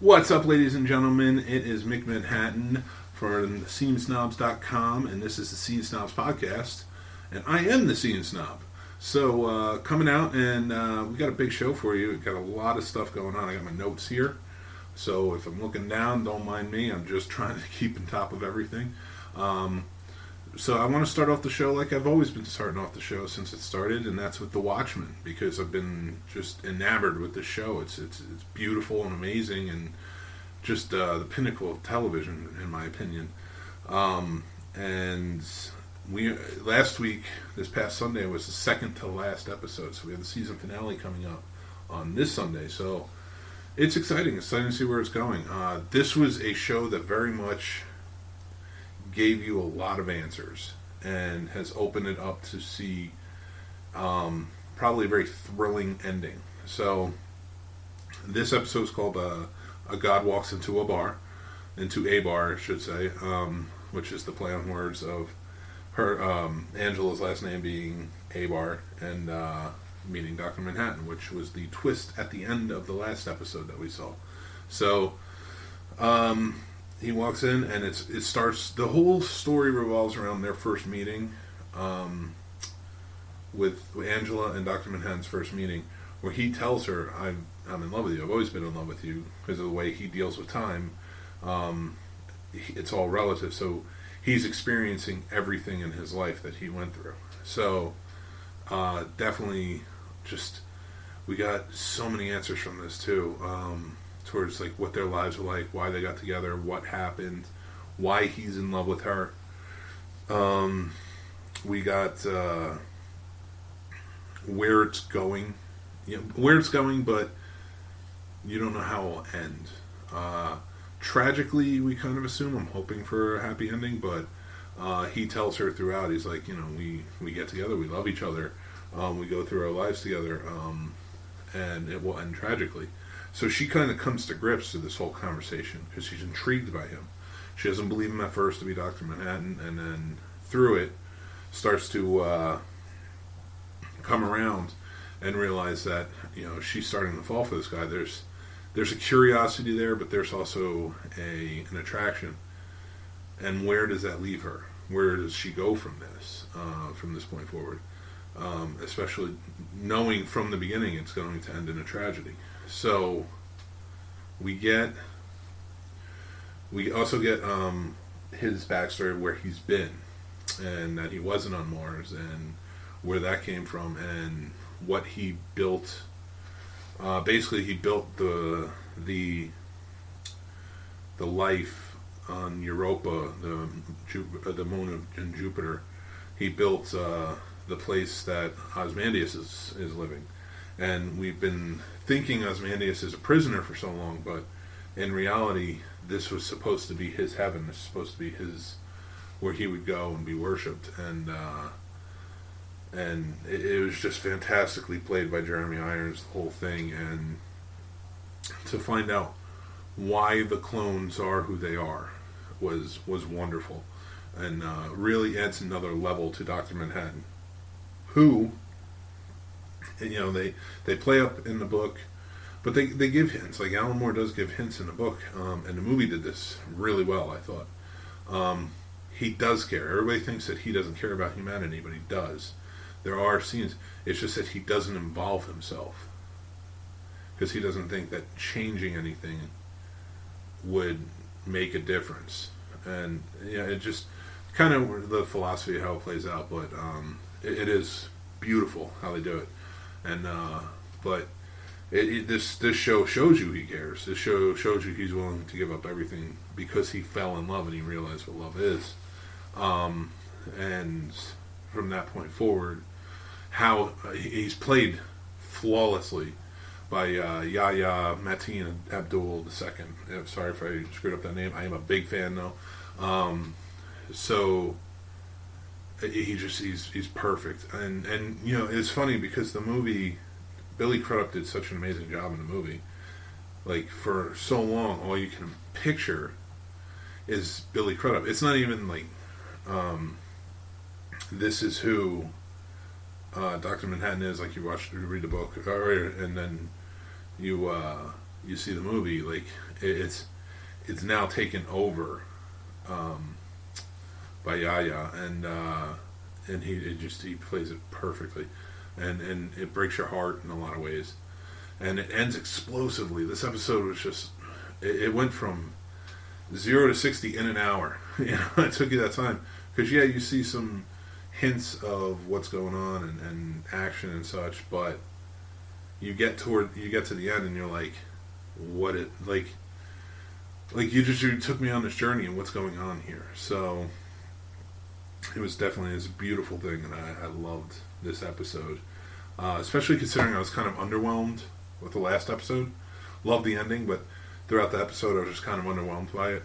What's up, ladies and gentlemen? It is Mick Manhattan from Snobs.com, and this is the Scene Snobs podcast, and I am the Scene Snob. So, coming out, and we got a big show for you. We've got a lot of stuff going on. I got my notes here, so if I'm looking down, don't mind me. I'm just trying to keep on top of everything. So I want to start off the show like I've always been starting off the show since it started, and that's with the Watchmen, because I've been just enamored with this show. It's beautiful and amazing, and just the pinnacle of television, in my opinion. And we last week, this past Sunday, was the second to last episode, so we have the season finale coming up on this Sunday. So it's exciting to see where it's going. This was a show that very much gave you a lot of answers and has opened it up to see probably a very thrilling ending. So this episode is called A God Walks into a Bar, I should say, which is the play on words of her Angela's last name being Abar and meaning Dr. Manhattan, which was the twist at the end of the last episode that we saw. So he walks in, and it starts. The whole story revolves around their first meeting, with Angela and Dr. Manhattan's first meeting, where he tells her, "I'm in love with you. I've always been in love with you," because of the way he deals with time. It's all relative, so he's experiencing everything in his life that he went through. So definitely, just we got so many answers from this too. Towards like what their lives were like, why they got together, what happened, why he's in love with her. We got where it's going, but you don't know how it will end. Tragically, we kind of assume. I'm hoping for a happy ending, but he tells her throughout. He's like, we get together, we love each other, we go through our lives together, and it will end tragically. So she kind of comes to grips to this whole conversation because she's intrigued by him. She doesn't believe him at first to be Dr. Manhattan, and then through it starts to come around and realize that she's starting to fall for this guy. There's a curiosity there, but there's also an attraction. And where does that leave her? Where does she go from this point forward? Especially knowing from the beginning it's going to end in a tragedy. So we also get his backstory, where he's been, and that he wasn't on Mars, and where that came from, and what he built. Basically, he built the life on Europa, the moon of Jupiter. He built the place that Ozymandias is living. And we've been thinking Ozymandias is a prisoner for so long, but in reality, this was supposed to be his heaven. This was supposed to be where he would go and be worshipped. And it was just fantastically played by Jeremy Irons, the whole thing. And to find out why the clones are who they are was wonderful, and really adds another level to Dr. Manhattan, who. And, they play up in the book, but they give hints. Like Alan Moore does give hints in the book, and the movie did this really well, I thought. He does care. Everybody thinks that he doesn't care about humanity, but he does. There are scenes. It's just that he doesn't involve himself, because he doesn't think that changing anything would make a difference. And it just kind of the philosophy of how it plays out, but it is beautiful how they do it. And but this show shows you he cares. This show shows you he's willing to give up everything because he fell in love and he realized what love is. And from that point forward, how he's played flawlessly by Yahya Mateen Abdul II. Sorry if I screwed up that name. I am a big fan though. So he's perfect, and it's funny because the movie, Billy Crudup did such an amazing job in the movie. Like, for so long, all you can picture is Billy Crudup. It's not even like this is who Dr. Manhattan is. Like, you read the book, and then you you see the movie, like it's now taken over by Yahya, and he plays it perfectly, and it breaks your heart in a lot of ways, and it ends explosively. This episode was just it went from 0 to 60 in an hour. It took you that time because you see some hints of what's going on and action and such, but you get to the end and you're like, what it like you took me on this journey and what's going on here. So it was definitely a beautiful thing, and I loved this episode, especially considering I was kind of underwhelmed with the last episode. Loved the ending, but throughout the episode I was just kind of underwhelmed by it.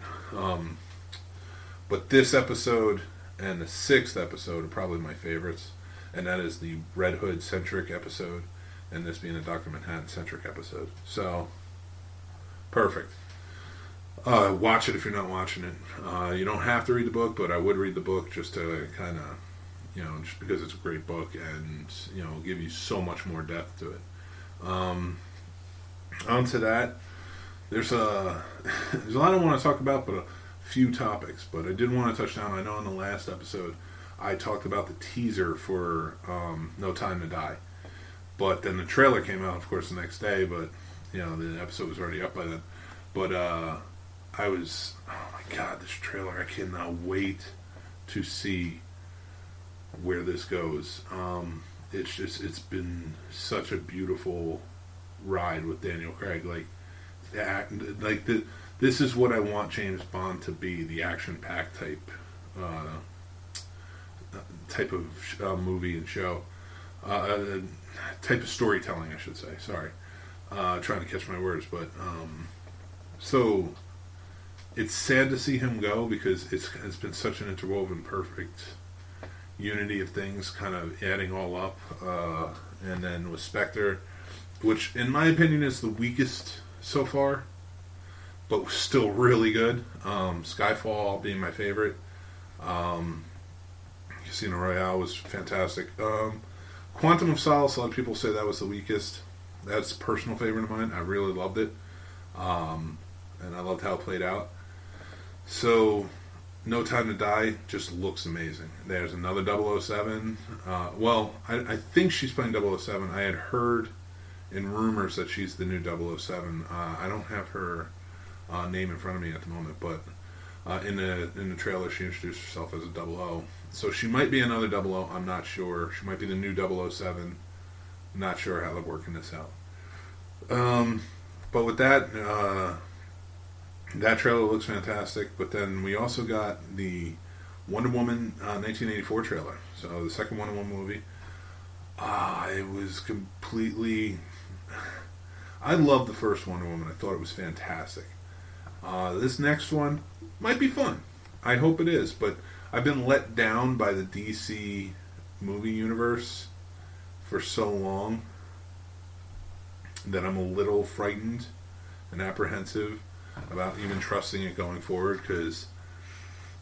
But this episode and the 6th episode are probably my favorites, and that is the Red Hood centric episode, and this being a Dr. Manhattan centric episode. So perfect. Watch it if you're not watching it. You don't have to read the book, but I would read the book just to kind of, just because it's a great book and, give you so much more depth to it. On to that, there's a lot I want to talk about, but a few topics. But I did want to touch down, I know in the last episode, I talked about the teaser for No Time to Die. But then the trailer came out, of course, the next day, but, the episode was already up by then. But, oh my God, this trailer, I cannot wait to see where this goes. It's been such a beautiful ride with Daniel Craig. This is what I want James Bond to be, the action-packed type of movie and show. Type of storytelling, I should say. Sorry. Trying to catch my words, but, so it's sad to see him go because it's been such an interwoven, perfect unity of things, kind of adding all up. And then with Spectre, which in my opinion is the weakest so far, but still really good. Skyfall being my favorite. Casino Royale was fantastic. Quantum of Solace, a lot of people say that was the weakest. That's a personal favorite of mine. I really loved it. And I loved how it played out. So, No Time to Die just looks amazing. There's another 007. I think she's playing 007. I had heard in rumors that she's the new 007. I don't have her name in front of me at the moment, but in the trailer she introduced herself as a 00. So she might be another 00. I'm not sure. She might be the new 007. Not sure how they're working this out. But with that, that trailer looks fantastic. But then we also got the Wonder Woman 1984 trailer. So the second Wonder Woman movie. It was completely... I loved the first Wonder Woman. I thought it was fantastic. This next one might be fun. I hope it is. But I've been let down by the DC movie universe for so long that I'm a little frightened and apprehensive about even trusting it going forward, because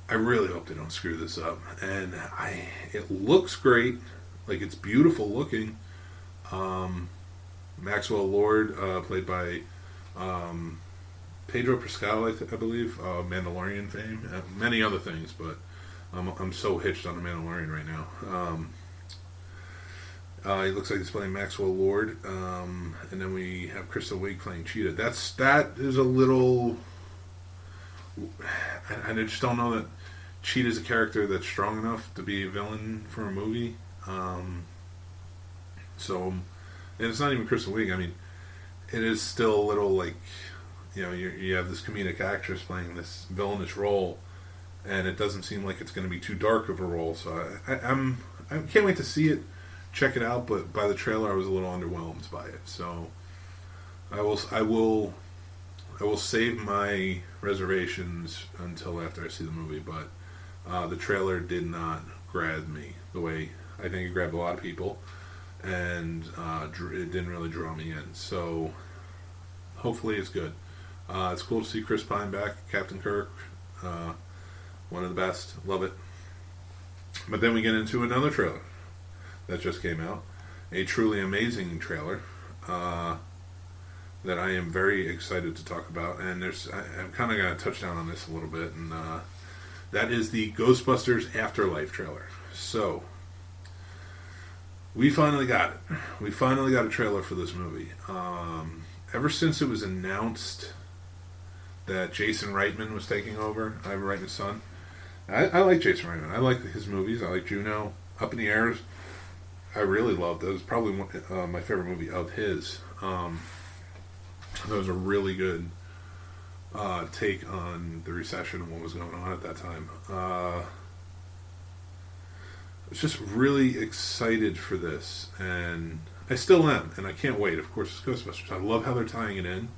I really hope they don't screw this up. And it looks great, like it's beautiful looking. Maxwell Lord, played by Pedro Pascal, I believe, Mandalorian fame, many other things, but I'm so hitched on the Mandalorian right now. He looks like he's playing Maxwell Lord, and then we have Kristen Wiig playing Cheetah. That is a little... I just don't know that Cheetah's a character that's strong enough to be a villain for a movie. And it's not even Kristen Wiig. I mean, it is still a little like, you have this comedic actress playing this villainous role, and it doesn't seem like it's going to be too dark of a role. So I can't wait to see it. Check it out, but by the trailer I was a little underwhelmed by it. So I will save my reservations until after I see the movie, but the trailer did not grab me the way I think it grabbed a lot of people, and it didn't really draw me in. So hopefully it's good. It's cool to see Chris Pine back, Captain Kirk, one of the best, love it. But then we get into another trailer that just came out, a truly amazing trailer. that I am very excited to talk about, and I'm kind of going to touch down on this a little bit, and that is the Ghostbusters Afterlife trailer. So, we finally got it. We finally got a trailer for this movie. Ever since it was announced that Jason Reitman was taking over, Ivan Reitman's son, I like Jason Reitman. I like his movies. I like Juno, Up in the Air. I really loved it. It was probably my favorite movie of his. That was a really good take on the recession and what was going on at that time. I was just really excited for this, and I still am, and I can't wait. Of course, it's Ghostbusters. I love how they're tying it in.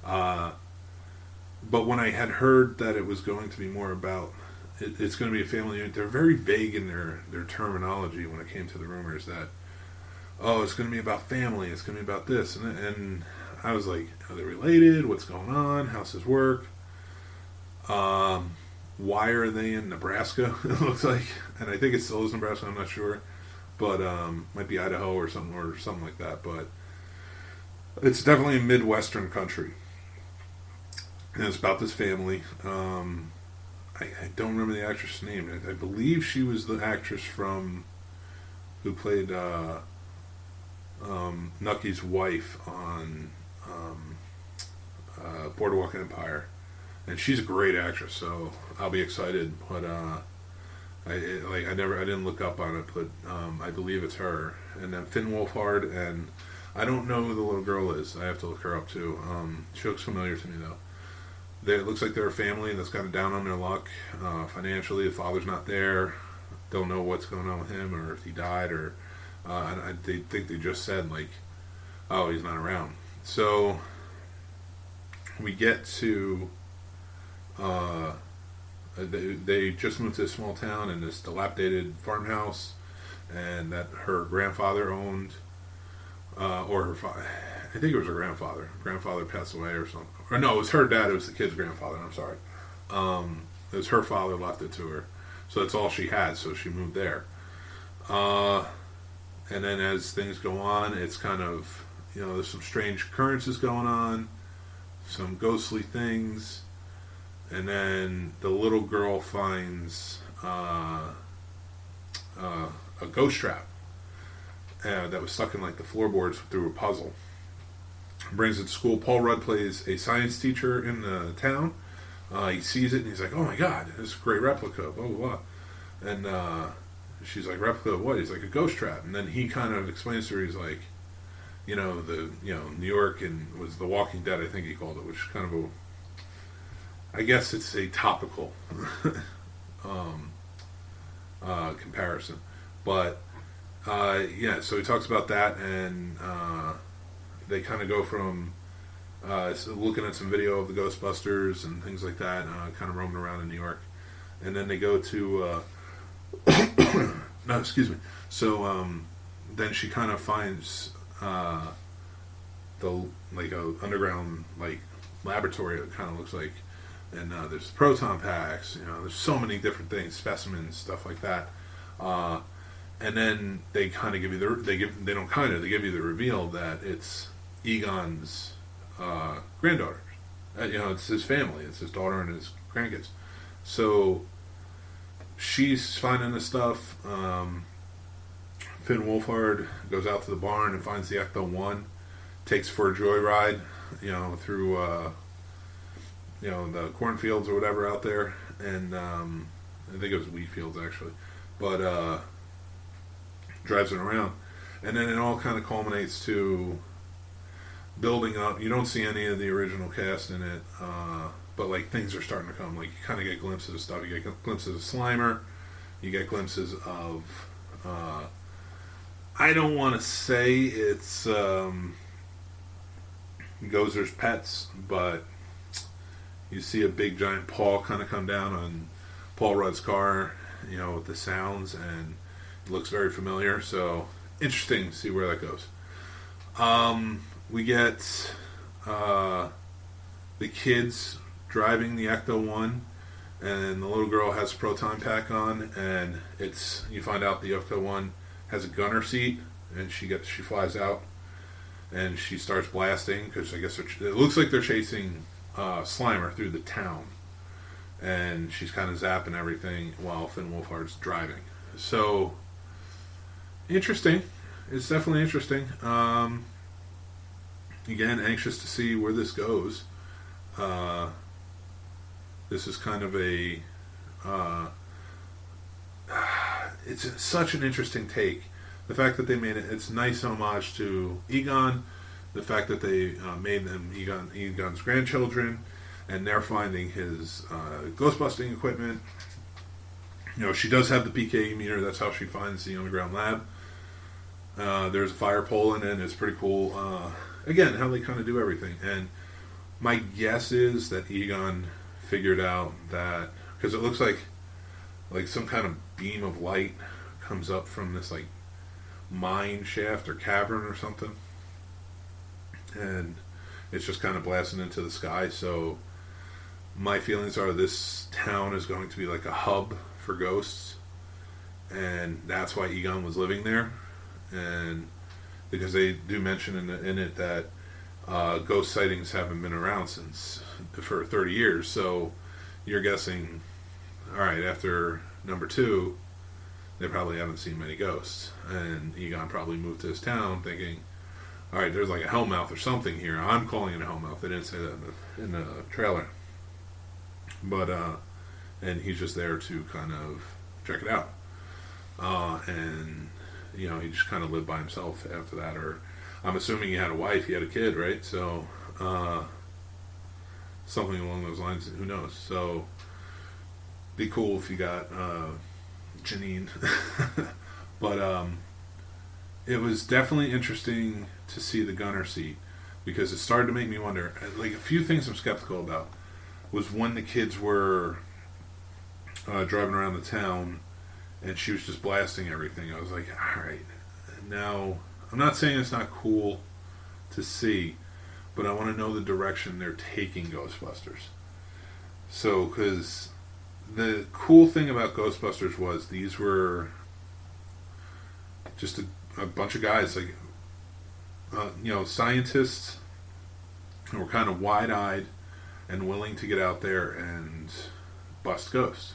But when I had heard that it was going to be more about, it's going to be a family unit, they're very vague in their terminology when it came to the rumors that, oh, it's going to be about family, it's going to be about this, and I was like, are they related? What's going on? How's this work? Why are they in Nebraska? It looks like, and I think it still is Nebraska. I'm not sure, but might be Idaho or something like that. But it's definitely a Midwestern country, and it's about this family. I don't remember the actress' name. I believe she was the actress who played Nucky's wife on Boardwalk Empire, and she's a great actress, so I'll be excited. But I didn't look up on it, but I believe it's her. And then Finn Wolfhard, and I don't know who the little girl is. I have to look her up too. She looks familiar to me though. It looks like they're a family that's kind of down on their luck financially. The father's not there. Don't know what's going on with him, or if he died, or they think they just said like, oh, he's not around. So we get to they just moved to a small town in this dilapidated farmhouse, and that her grandfather owned, or her father. I think it was her grandfather. Grandfather passed away or something. Or no, it was her dad. It was the kid's grandfather. I'm sorry. It was her father left it to her. So that's all she had. So she moved there. And then as things go on, it's kind of, there's some strange occurrences going on. Some ghostly things. And then the little girl finds a ghost trap that was stuck in like the floorboards through a puzzle. Brings it to school. Paul Rudd plays a science teacher in the town. He sees it and he's like, "Oh my God, this is a great replica." Blah blah blah. And she's like, "Replica of what?" He's like, "A ghost trap." And then he kind of explains to her. He's like, New York and was The Walking Dead. I think he called it, which is kind of I guess it's a topical comparison, but so he talks about that, and they kind of go from looking at some video of the Ghostbusters and things like that, kind of roaming around in New York, and then they go to no, excuse me. So then she kind of finds the like a underground like laboratory. It kind of looks like. And there's proton packs, there's so many different things, specimens, stuff like that. And then they kind of give you they give you the reveal that it's Egon's granddaughter. It's his family, it's his daughter and his grandkids. So she's finding this stuff. Finn Wolfhard goes out to the barn and finds the Ecto-1, takes for a joyride, through the cornfields or whatever out there, and I think it was wheat fields actually, but drives it around, and then it all kind of culminates to building up. You don't see any of the original cast in it, but like things are starting to come. Like you kind of get glimpses of stuff. You get glimpses of Slimer. You get glimpses of. I don't want to say it's Gozer's Pets, but you see a big giant paw kind of come down on Paul Rudd's car, with the sounds, and it looks very familiar. So interesting to see where that goes. We get the kids driving the Ecto-1, and the little girl has a proton pack on, and you find out the Ecto-1 has a gunner seat, and she flies out, and she starts blasting because I guess it looks like they're chasing Slimer through the town, and she's kind of zapping everything while Finn Wolfhard's driving. So interesting. It's definitely interesting. Again, anxious to see where this goes. This is kind of a it's such an interesting take. The fact that they made it's nice homage to Egon. The fact that they made them Egon's grandchildren, and they're finding his ghostbusting equipment. You know, she does have the PK meter. That's how she finds the underground lab. There's a fire pole in it. It's pretty cool. Again, how they kind of do everything. And my guess is that Egon figured out that, because it looks like some kind of beam of light comes up from this like mine shaft or cavern or something, and it's just kind of blasting into the sky. So my feelings are this town is going to be like a hub for ghosts, and that's why Egon was living there. And because they do mention in it that ghost sightings haven't been around for 30 years, so you're guessing, all right, after number 2, they probably haven't seen many ghosts, and Egon probably moved to his town thinking, all right, there's like a hellmouth or something here. I'm calling it a hellmouth. They didn't say that in the trailer, but and he's just there to kind of check it out, and you know, he just kind of lived by himself after that. Or I'm assuming he had a wife, he had a kid, right? So something along those lines. Who knows? So be cool if you got Janine. But it was definitely interesting to see the gunner seat, because it started to make me wonder. Like, a few things I'm skeptical about was when the kids were driving around the town and she was just blasting everything. I was like, alright, now, I'm not saying it's not cool to see, but I want to know the direction they're taking Ghostbusters. So, because the cool thing about Ghostbusters was these were just a bunch of guys, like, you know, scientists who were kind of wide-eyed and willing to get out there and bust ghosts.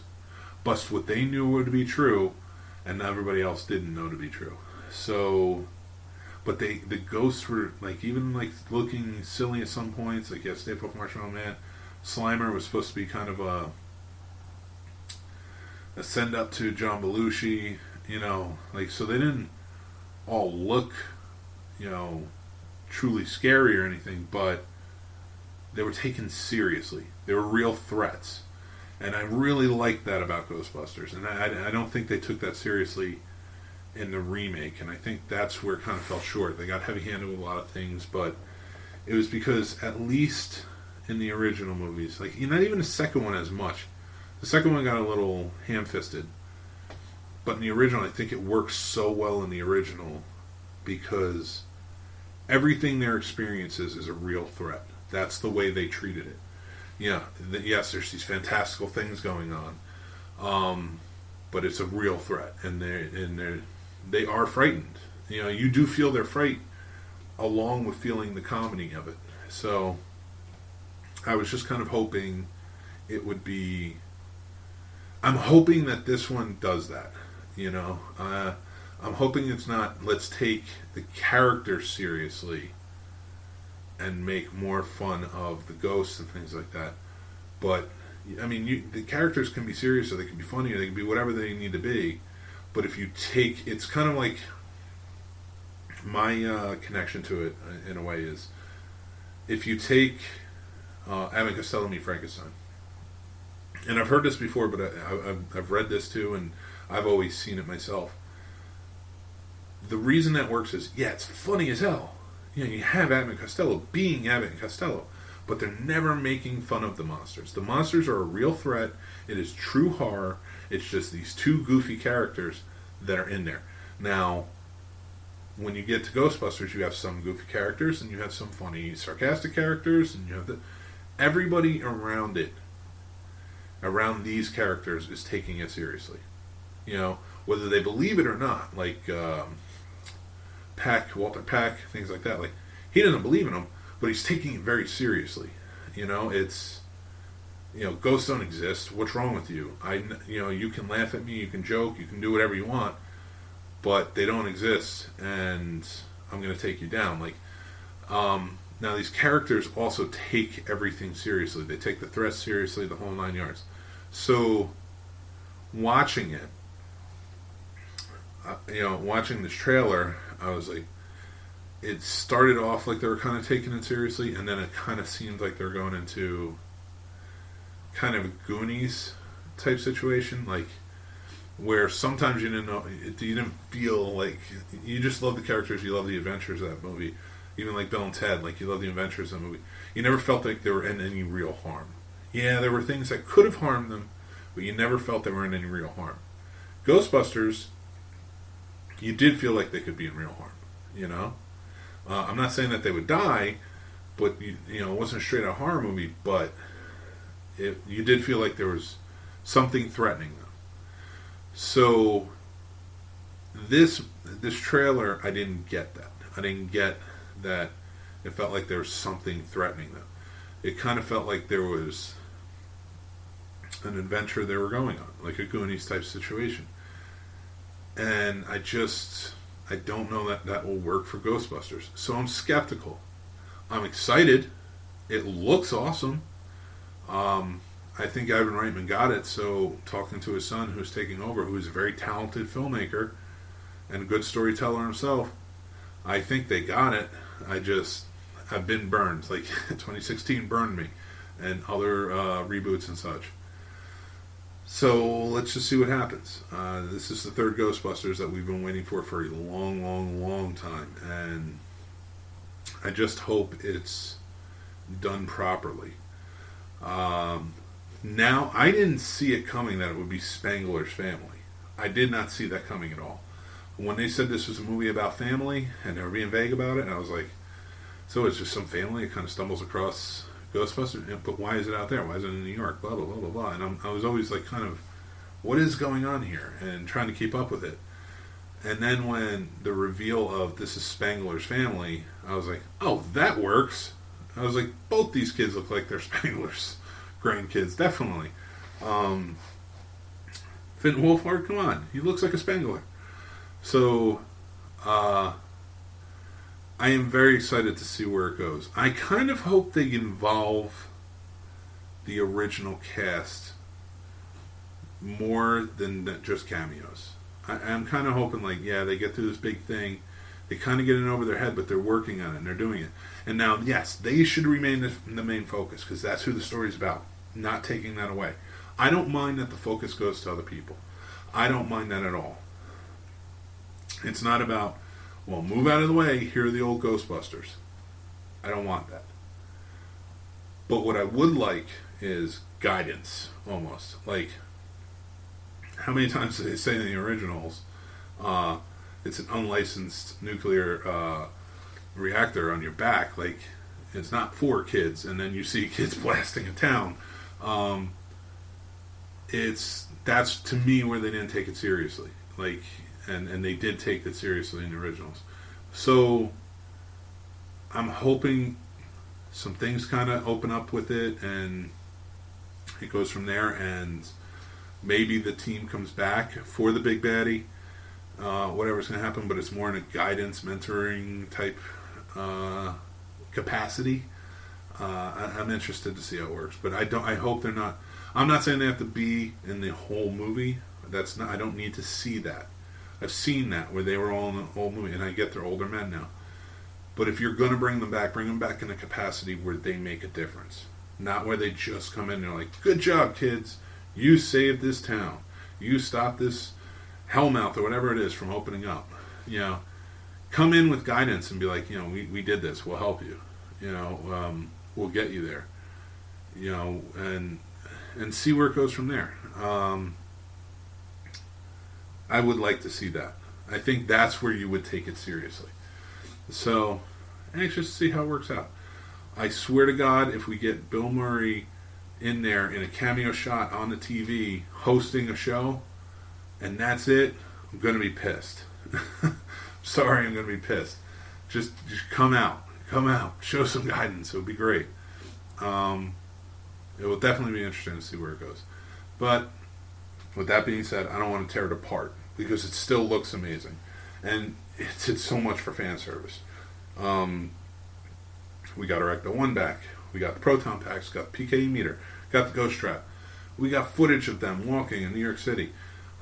Bust what they knew would be true, and everybody else didn't know to be true. So, but the ghosts were like, even like looking silly at some points. Like, yeah, Stay Puft Marshmallow Man. Slimer was supposed to be kind of a send up to John Belushi, you know, like, so they didn't all look, you know, truly scary or anything, but they were taken seriously. They were real threats. And I really liked that about Ghostbusters. And I don't think they took that seriously in the remake. And I think that's where it kind of fell short. They got heavy-handed with a lot of things, but it was because at least in the original movies, like, not even the second one as much. The second one got a little ham-fisted. But in the original, I think it works so well in the original because everything their experiences is a real threat. That's the way they treated it. Yeah, yes, there's these fantastical things going on, but it's a real threat, and they are frightened. You know, you do feel their fright along with feeling the comedy of it. So I was just kind of hoping it would be. I'm hoping that this one does that. You know, I'm hoping it's not, let's take the characters seriously and make more fun of the ghosts and things like that. But, I mean, the characters can be serious, or they can be funny, or they can be whatever they need to be. But if you take, it's kind of like, my connection to it, in a way, is, if you take Abbott and Costello Meet Frankenstein, and I've heard this before, but I've read this too, and I've always seen it myself. The reason that works is, yeah, it's funny as hell. You know, you have Abbott and Costello being Abbott and Costello, but they're never making fun of the monsters. The monsters are a real threat. It is true horror. It's just these two goofy characters that are in there. Now, when you get to Ghostbusters, you have some goofy characters, and you have some funny, sarcastic characters, and you have everybody around it, around these characters, is taking it seriously. You know, whether they believe it or not, like Walter Peck, things like that. Like, he doesn't believe in them, but he's taking it very seriously. It's, ghosts don't exist. What's wrong with you? You can laugh at me, you can joke, you can do whatever you want, but they don't exist, and I'm going to take you down. Now these characters also take everything seriously. They take the threat seriously, the whole 9 yards. So, watching it, watching this trailer, I was like, it started off like they were kind of taking it seriously, and then it kind of seemed like they're going into kind of a Goonies type situation, where sometimes you didn't feel like, you just love the characters, you love the adventures of that movie, even like Bill and Ted, you love the adventures of the movie. You never felt like they were in any real harm. Yeah, there were things that could have harmed them, but you never felt they were in any real harm. Ghostbusters, you did feel like they could be in real harm, I'm not saying that they would die, but it wasn't a straight out horror movie, but you did feel like there was something threatening them. So this trailer, I didn't get that. I didn't get that it felt like there was something threatening them. It kind of felt like there was an adventure they were going on, like a Goonies type situation. And I don't know that will work for Ghostbusters. So I'm skeptical. I'm excited. It looks awesome. I think Ivan Reitman got it, so talking to his son who's taking over, who's a very talented filmmaker and a good storyteller himself, I think they got it. I've been burned. 2016 burned me, and other reboots and such. So let's just see what happens. This is the third Ghostbusters that we've been waiting for a long, long, long time, and I just hope it's done properly. Now, I didn't see it coming that it would be Spangler's family. I did not see that coming at all. When they said this was a movie about family, and they were being vague about it, and I was like, so it's just some family that kind of stumbles across Ghostbusters, but why is it out there? Why is it in New York? Blah, blah, blah, blah, blah. And I was always kind of, what is going on here? And trying to keep up with it. And then when the reveal of this is Spangler's family, I was like, oh, that works. I was like, both these kids look like they're Spangler's grandkids, definitely. Finn Wolfhard, come on, he looks like a Spangler. So, I am very excited to see where it goes. I kind of hope they involve the original cast more than just cameos. I'm kind of hoping, they get through this big thing, they kind of get it over their head, but they're working on it, and they're doing it. And now, yes, they should remain the main focus, because that's who the story's about, not taking that away. I don't mind that the focus goes to other people. I don't mind that at all. It's not about, well, move out of the way, here are the old Ghostbusters. I don't want that. But what I would like is guidance, almost. How many times do they say in the originals, it's an unlicensed nuclear reactor on your back, it's not for kids, and then you see kids blasting a town. That's to me where they didn't take it seriously. And they did take it seriously in the originals. So I'm hoping some things kind of open up with it, and it goes from there, and maybe the team comes back for the big baddie, whatever's going to happen, but it's more in a guidance, mentoring type capacity. I'm interested to see how it works, but I hope they're not. I'm not saying they have to be in the whole movie. I don't need to see that. I've seen that where they were all in the whole movie, and I get they're older men now. But if you're going to bring them back in a capacity where they make a difference, not where they just come in and they're like, "Good job, kids! You saved this town. You stopped this hellmouth or whatever it is from opening up." Come in with guidance and be like, we did this. We'll help you. We'll get you there. And see where it goes from there. I would like to see that. I think that's where you would take it seriously. So, anxious to see how it works out. I swear to God, if we get Bill Murray in there in a cameo shot on the TV hosting a show, and that's it, I'm going to be pissed. Sorry, I'm going to be pissed. Just come out. come out, show some guidance. It would be great. It will definitely be interesting to see where it goes. But with that being said, I don't want to tear it apart because it still looks amazing, and it's so much for fan service. We got our Ecto 1 back. We got the proton packs. Got the PKE meter. Got the ghost trap. We got footage of them walking in New York City.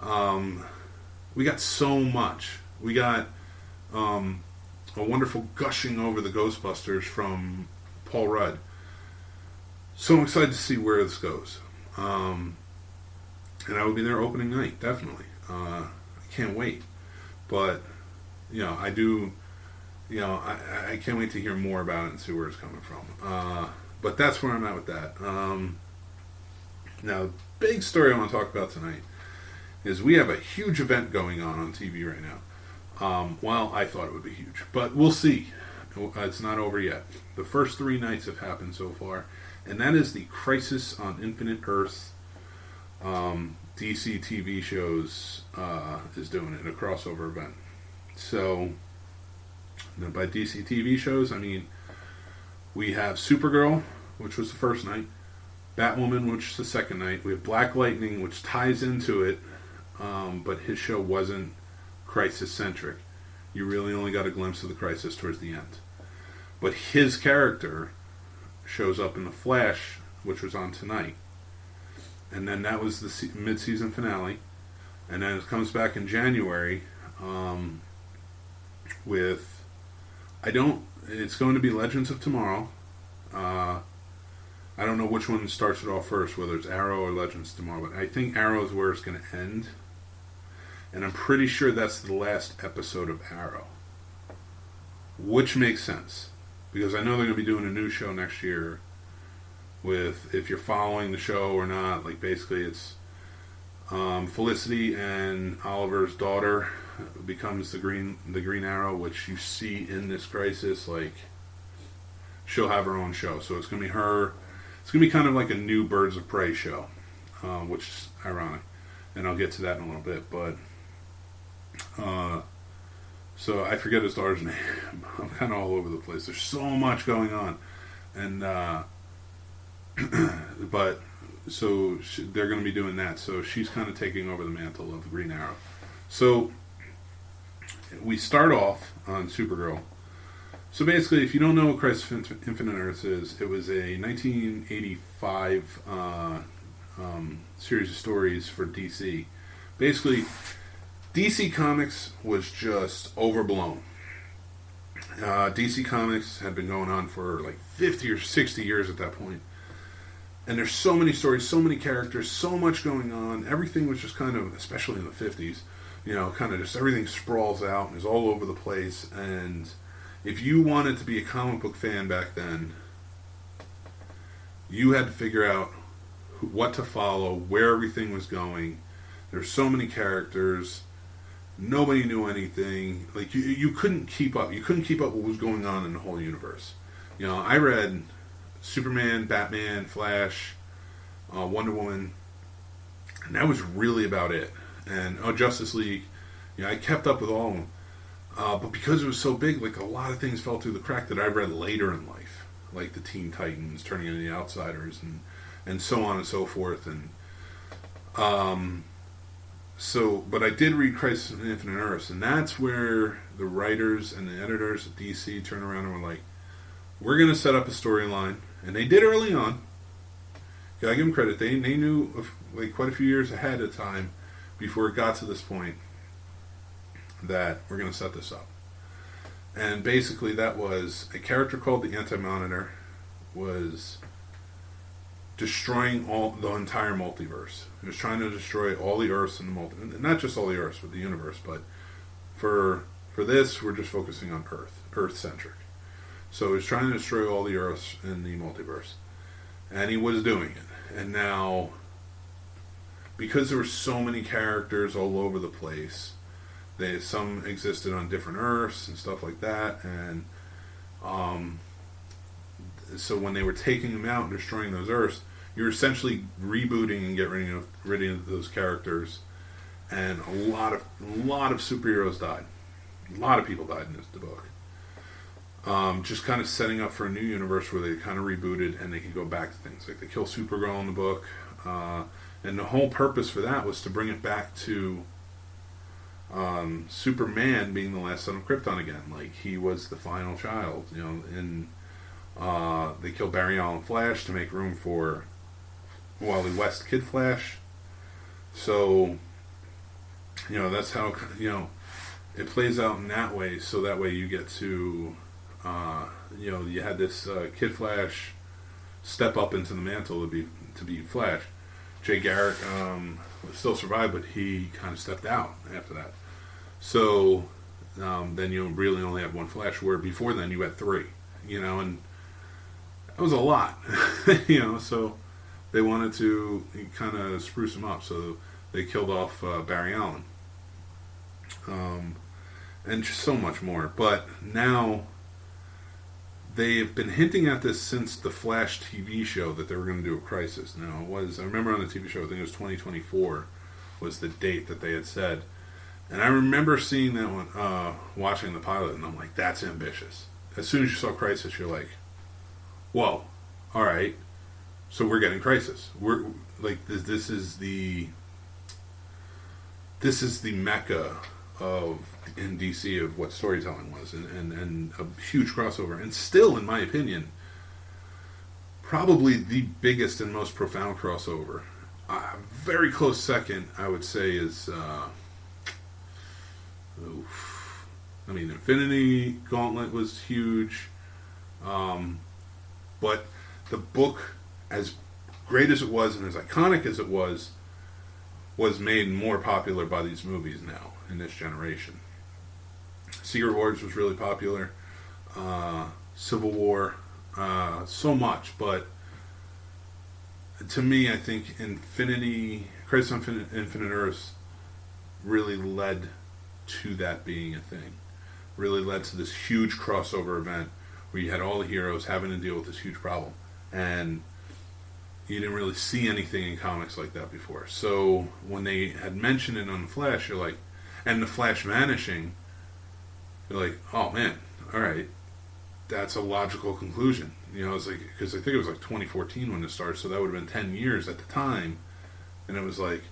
We got so much. We got a wonderful gushing over the Ghostbusters from Paul Rudd. So I'm excited to see where this goes. And I will be there opening night, definitely. I can't wait. But, I do, I can't wait to hear more about it and see where it's coming from. But that's where I'm at with that. Now, big story I want to talk about tonight is we have a huge event going on TV right now. Well, I thought it would be huge, but we'll see. It's not over yet. The first 3 nights have happened so far, and that is the Crisis on Infinite Earths. DC TV shows is doing it, a crossover event. So, by DC TV shows, I mean we have Supergirl, which was the first night, Batwoman, which is the second night. We have Black Lightning, which ties into it, but his show wasn't Crisis-centric. You really only got a glimpse of the Crisis towards the end. But his character shows up in The Flash, which was on tonight. And then that was the mid-season finale. And then it comes back in January with... It's going to be Legends of Tomorrow. I don't know which one starts it off first, whether it's Arrow or Legends of Tomorrow. But I think Arrow is where it's going to end. And I'm pretty sure that's the last episode of Arrow. Which makes sense. Because I know they're going to be doing a new show next year with, if you're following the show or not, like basically it's Felicity and Oliver's daughter becomes the Green Arrow, which you see in this Crisis. Like, she'll have her own show. So it's going to be her. It's going to be kind of like a new Birds of Prey show, which is ironic. And I'll get to that in a little bit, but... so I forget his daughter's name. I'm kind of all over the place. There's so much going on, and but so they're going to be doing that. So she's kind of taking over the mantle of the Green Arrow. So we start off on Supergirl. So basically, if you don't know what Crisis Infinite Earths is, it was a 1985 series of stories for DC. Basically, DC Comics was just overblown. DC Comics had been going on for like 50 or 60 years at that point. And there's so many stories, so many characters, so much going on. Everything was just kind of, especially in the 50s, kind of just everything sprawls out and is all over the place. And if you wanted to be a comic book fan back then, you had to figure out what to follow, where everything was going. There's so many characters. Nobody knew anything. Like, you couldn't keep up. You couldn't keep up what was going on in the whole universe. I read Superman, Batman, Flash, Wonder Woman, and that was really about it. And Justice League, I kept up with all of them. But because it was so big, like, a lot of things fell through the crack that I read later in life, like the Teen Titans turning into the Outsiders, and so on and so forth. And but I did read Crisis on Infinite Earths, and that's where the writers and the editors at DC turned around and were like, we're going to set up a storyline. And they did early on. Gotta give them credit. They knew of, like, quite a few years ahead of time before it got to this point that we're going to set this up. And basically that was a character called the Anti-Monitor was destroying the entire multiverse. He was trying to destroy all the Earths in the multiverse. Not just all the Earths, but the universe. But for this, we're just focusing on Earth-centric. So he was trying to destroy all the Earths in the multiverse. And he was doing it. And now, because there were so many characters all over the place, some existed on different Earths and stuff like that. And so when they were taking them out and destroying those Earths, you're essentially rebooting and getting rid of those characters. And a lot of superheroes died. A lot of people died in this book. Just kind of setting up for a new universe where they kind of rebooted and they could go back to things. Like they kill Supergirl in the book. And the whole purpose for that was to bring it back to Superman being the last son of Krypton again. Like he was the final child, you know. And they killed Barry Allen Flash to make room for Wally West Kid Flash. So, you know, that's how, you know, it plays out in that way. So that way you get to, you know, you had this Kid Flash step up into the mantle to be Flash. Jay Garrick still survived, but he kind of stepped out after that. So then you really only have one Flash, where before then you had three, you know, and that was a lot, you know, so they wanted to kind of spruce him up, so they killed off Barry Allen. And just so much more. But now they've been hinting at this since the Flash TV show that they were going to do a Crisis. Now, it was, I remember on the TV show, I think it was 2024 was the date that they had said. And I remember seeing that one, watching the pilot, and I'm like, that's ambitious. As soon as you saw Crisis, you're like, whoa, all right, so we're getting Crisis. We're like, this is the mecca of in DC of what storytelling was, and a huge crossover, and still, in my opinion, probably the biggest and most profound crossover. Very close second, I would say, is I mean, Infinity Gauntlet was huge, but the book, as great as it was and as iconic as it was made more popular by these movies now in this generation. Secret Wars was really popular, Civil War, so much, but to me, I think Crisis on Infinite Earths really led to that being a thing. Really led to this huge crossover event where you had all the heroes having to deal with this huge problem. And you didn't really see anything in comics like that before. So when they had mentioned it on the Flash, you're like, and the Flash vanishing, you're like, oh man, all right, that's a logical conclusion. You know, it's like, because I think it was like 2014 when it started, so that would have been 10 years at the time. And it was like,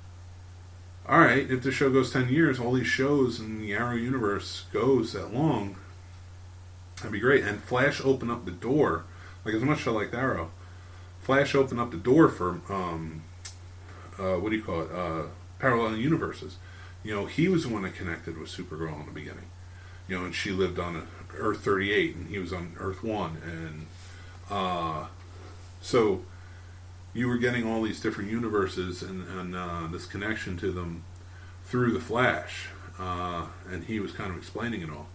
all right, if the show goes 10 years, all these shows in the Arrow universe goes that long, that'd be great. And Flash opened up the door, like as much as I liked Arrow, Flash opened up the door for, what do you call it, parallel universes. You know, he was the one that connected with Supergirl in the beginning. You know, and she lived on Earth 38, and he was on Earth 1, and so you were getting all these different universes and this connection to them through the Flash, and he was kind of explaining it all.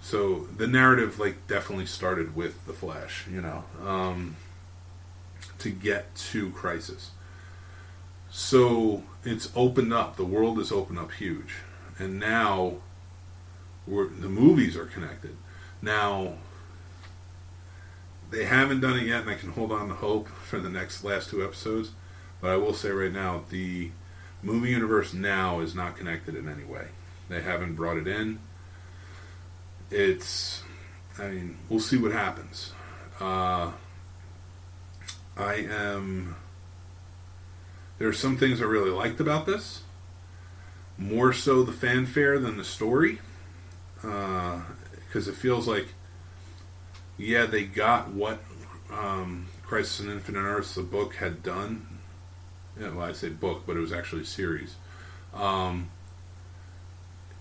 So the narrative, like, definitely started with the Flash, you know, to get to Crisis. So it's opened up. The world is opened up huge, and now the movies are connected. Now they haven't done it yet, and I can hold on to hope for the last two episodes. But I will say right now, the movie universe now is not connected in any way. They haven't brought it in. I mean, we'll see what happens. There are some things I really liked about this. More so the fanfare than the story. Because it feels like, yeah, they got what Crisis on Infinite Earths, the book, had done. Yeah, well, I say book, but it was actually a series.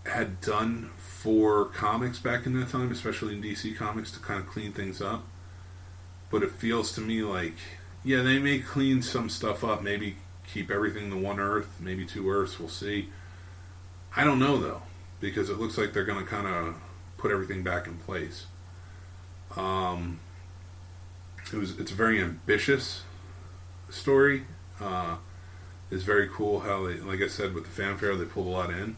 Had done for comics back in that time, especially in DC Comics, to kind of clean things up. But it feels to me like, yeah, they may clean some stuff up, maybe keep everything to one Earth, maybe two Earths, we'll see. I don't know, though, because it looks like they're going to kind of put everything back in place. It's a very ambitious story. It's very cool how they, like I said, with the fanfare, they pulled a lot in.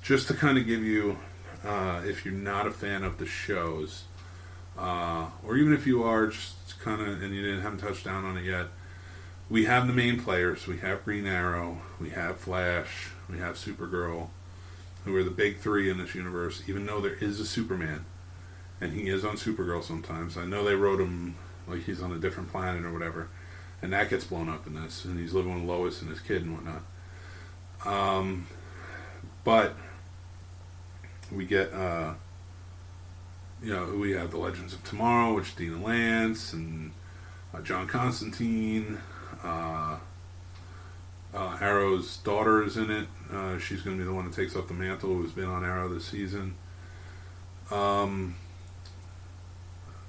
Just to kind of give you, if you're not a fan of the shows, or even if you are, just kind of, and you haven't touched down on it yet, we have the main players. We have Green Arrow, we have Flash, we have Supergirl, who are the big three in this universe, even though there is a Superman, and he is on Supergirl sometimes. I know they wrote him like he's on a different planet or whatever, and that gets blown up in this, and he's living with Lois and his kid and whatnot. But we get, we have the Legends of Tomorrow, which is Dina Lance and John Constantine. Arrow's daughter is in it. She's going to be the one that takes up the mantle, who's been on Arrow this season.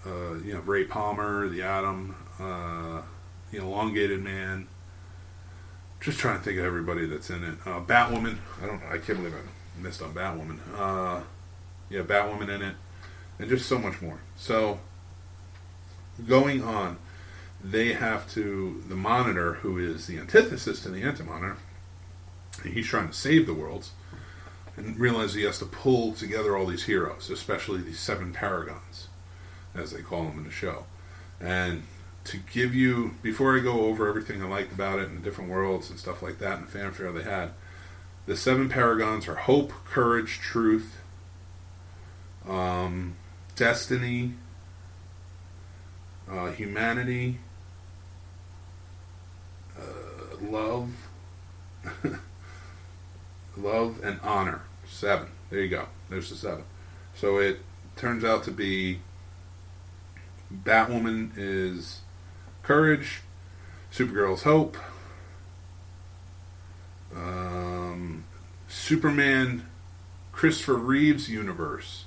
Ray Palmer, the Atom, the Elongated Man. Just trying to think of everybody that's in it. Batwoman. I can't believe I missed on Batwoman. Batwoman in it, and just so much more. So, going on, they have to, the Monitor, who is the antithesis to the Anti-Monitor, he's trying to save the worlds, and realizes he has to pull together all these heroes, especially these 7 Paragons, as they call them in the show. And to give you, before I go over everything I liked about it and the different worlds and stuff like that and the fanfare they had, the 7 Paragons are hope, courage, truth, destiny, humanity, love, love, and honor. 7. There you go. There's the 7. So it turns out to be Batwoman is courage, Supergirl's hope, Superman, Christopher Reeve's universe,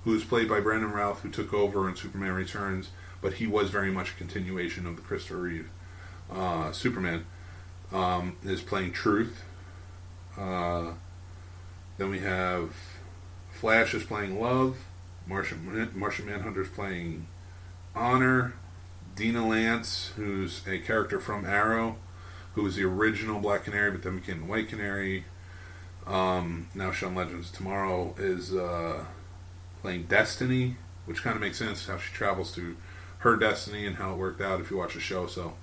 who is played by Brandon Routh, who took over in Superman Returns, but he was very much a continuation of the Christopher Reeve Superman, is playing Truth. Then we have Flash is playing Love, Martian Manhunter is playing Honor, Dina Lance, who's a character from Arrow, who was the original Black Canary but then became the White Canary, now shown Legends Tomorrow, is playing Destiny, which kind of makes sense how she travels to her destiny and how it worked out if you watch the show. So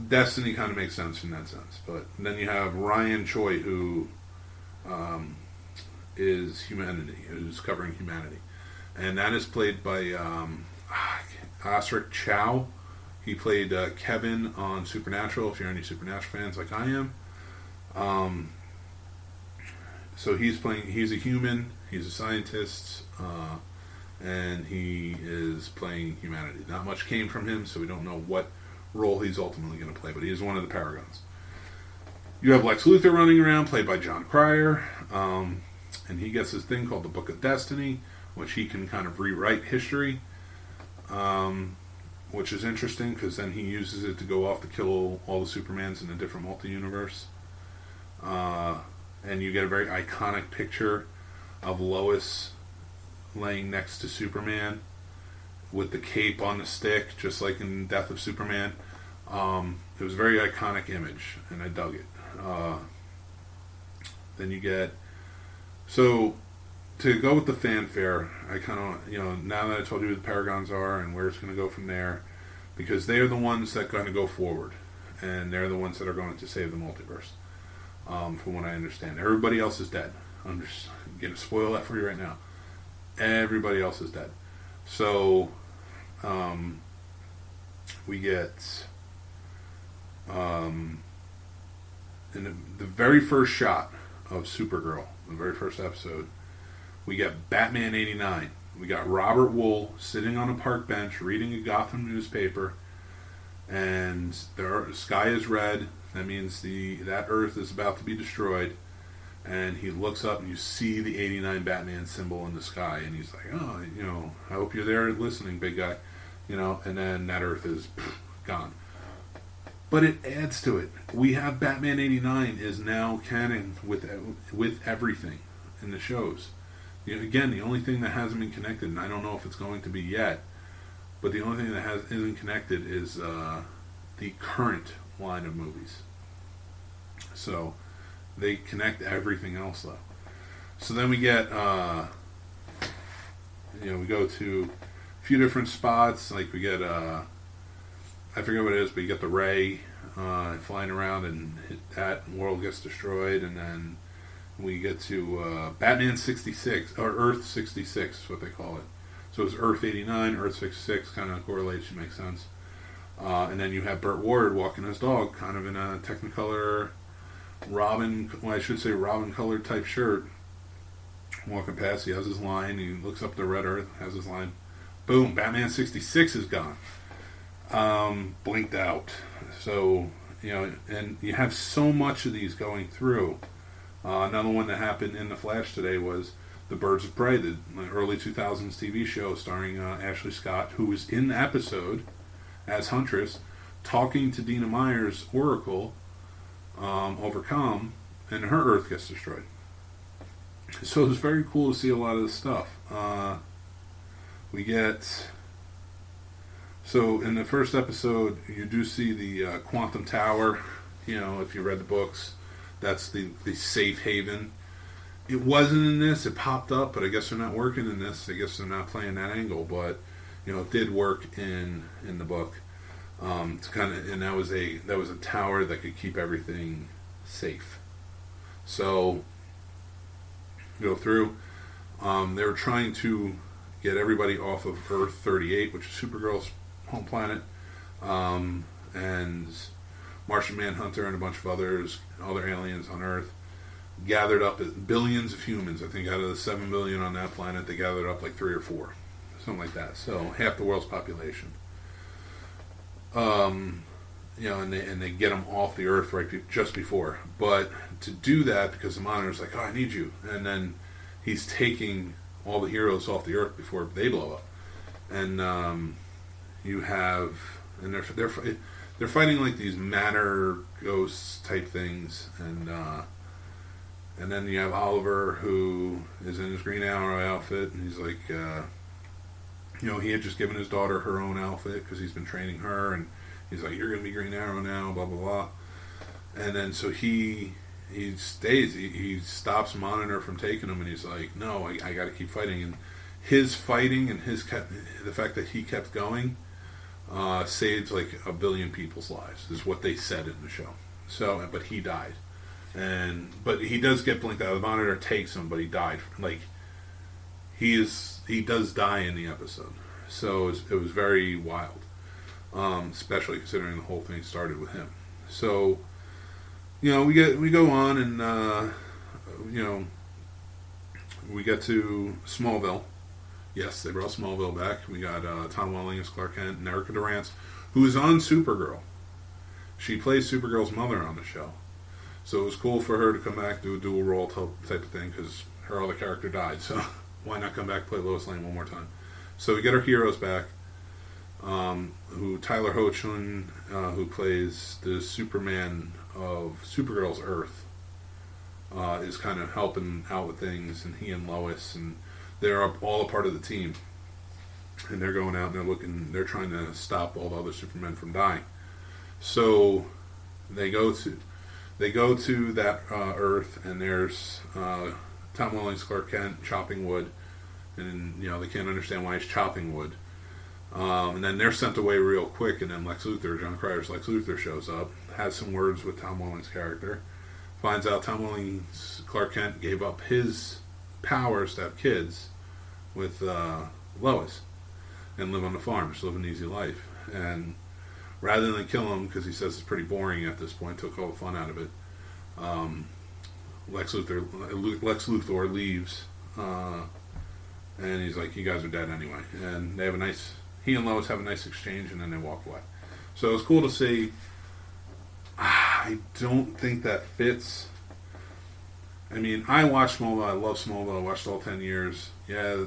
Destiny kind of makes sense in that sense. But then you have Ryan Choi, who is Humanity, who's covering Humanity, and that is played by Osric Chow. He played Kevin on Supernatural, if you're any Supernatural fans like I am. So he's a human, he's a scientist, and he is playing Humanity. Not much came from him, so we don't know what role he's ultimately going to play, but he is one of the Paragons. You have Lex Luthor running around, played by John Cryer, and he gets this thing called the Book of Destiny, which he can kind of rewrite history, which is interesting because then he uses it to go off to kill all the Supermans in a different multi-universe. And you get a very iconic picture of Lois laying next to Superman with the cape on the stick, just like in Death of Superman. It was a very iconic image, and I dug it. Then you get... So, to go with the fanfare, I kind of, now that I told you who the Paragons are and where it's going to go from there, because they are the ones that are going to go forward, and they're the ones that are going to save the multiverse, from what I understand. Everybody else is dead. I'm just going to spoil that for you right now. Everybody else is dead. So, we get, in the very first shot of Supergirl, the very first episode, we get Batman 89. We got Robert Wool sitting on a park bench reading a Gotham newspaper, and the sky is red. That means that Earth is about to be destroyed. And he looks up and you see the 89 Batman symbol in the sky, and he's like, oh, I hope you're there listening, big guy. And then that Earth is gone. But it adds to it. We have Batman 89 is now canon with everything in the shows. Again, the only thing that hasn't been connected, and I don't know if it's going to be yet, but the only thing that isn't connected is the current line of movies. So they connect everything else, though. So then we get, we go to a few different spots. Like we get, I forget what it is, but you get the Ray flying around, and that world gets destroyed, and then We get to Batman 66, or Earth 66 is what they call it. So it's Earth 89, Earth 66, kind of correlation makes sense. And then you have Burt Ward walking his dog, kind of in a Technicolor Robin colored type shirt. Walking past, he has his line, he looks up the red Earth, has his line. Boom, Batman 66 is gone. Blinked out. So, and you have so much of these going through. Another one that happened in The Flash today was The Birds of Prey, the early 2000s TV show starring Ashley Scott, who was in the episode as Huntress, talking to Dina Meyer's Oracle, overcome, and her Earth gets destroyed. So it was very cool to see a lot of this stuff. So in the first episode, you do see the Quantum Tower. If you read the books, that's the safe haven. It wasn't in this. It popped up, but I guess they're not working in this. I guess they're not playing that angle. But it did work in the book. And that was a tower that could keep everything safe. So go through. They were trying to get everybody off of Earth 38, which is Supergirl's home planet, and Martian Manhunter and a bunch of other aliens on Earth gathered up billions of humans. I think out of the 7 billion on that planet, they gathered up like 3 or 4, something like that. So half the world's population. And they get them off the Earth just before. But to do that, because the Monitor's like, oh, I need you, and then he's taking all the heroes off the Earth before they blow up, and they're fighting like these matter ghosts type things, and then you have Oliver, who is in his Green Arrow outfit, and he's like, he had just given his daughter her own outfit because he's been training her, and he's like, you're going to be Green Arrow now, blah blah blah, and then so he stays. He stops Monitor from taking him, and he's like, no, I got to keep fighting. And his fighting and the fact that he kept going saved like 1 billion people's lives, is what they said in the show. So, but he died, but he does get blinked out. The Monitor takes him, but he died. Like he does die in the episode. So it was very wild, especially considering the whole thing started with him. So. We go on, and we get to Smallville. Yes, they brought Smallville back. We got Tom Welling as Clark Kent and Erica Durance, who is on Supergirl. She plays Supergirl's mother on the show, so it was cool for her to come back, do a dual role type of thing, because her other character died. So why not come back and play Lois Lane one more time? So we get our heroes back. Who Tyler Hoechlin, who plays the Superman of Supergirl's Earth, is kind of helping out with things, and he and Lois, and they're all a part of the team, and they're going out and they're trying to stop all the other Supermen from dying. So they go to that Earth, and there's Tom Welling's Clark Kent chopping wood, and they can't understand why he's chopping wood. And then they're sent away real quick, and then Lex Luthor, John Cryer's Lex Luthor, shows up, has some words with Tom Welling's character, finds out Tom Welling's Clark Kent gave up his powers to have kids with Lois and live on the farm, just live an easy life. And rather than kill him, because he says it's pretty boring at this point, took all the fun out of it, Lex Luthor leaves, and he's like, you guys are dead anyway. And he and Lois have a nice exchange, and then they walk away. So it was cool to see. I don't think that fits. I mean, I watched Smallville. I love Smallville. I watched all 10 years. Yeah,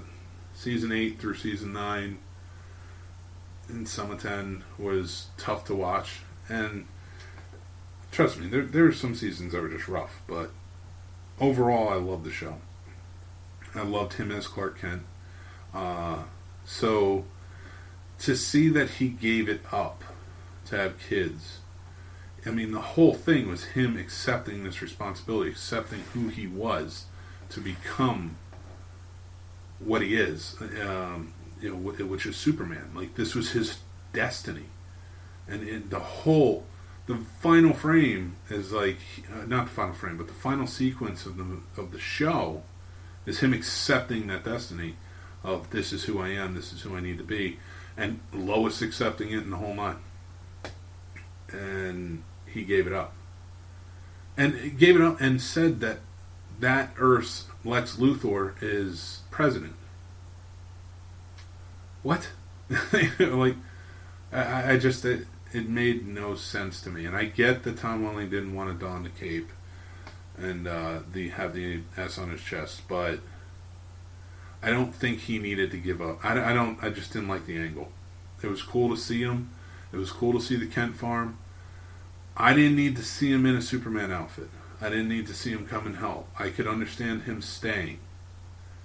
season 8 through season 9 and some of 10 was tough to watch. And trust me, there are some seasons that were just rough. But overall, I love the show. I loved him as Clark Kent. So to see that he gave it up to have kids, I mean, the whole thing was him accepting this responsibility, accepting who he was to become what he is, which is Superman. Like, this was his destiny. And the whole the final frame is like not the final frame, but the final sequence of the show is him accepting that destiny of this is who I am, this is who I need to be, and Lois accepting it in the whole nine. And he gave it up, and said that Earth's Lex Luthor is president. What? Like, I just it made no sense to me, and I get that Tom Welling didn't want to don the cape and have the S on his chest, but I don't think he needed to give up. I just didn't like the angle. It was cool to see him. It was cool to see the Kent farm. I didn't need to see him in a Superman outfit. I didn't need to see him come and help. I could understand him staying.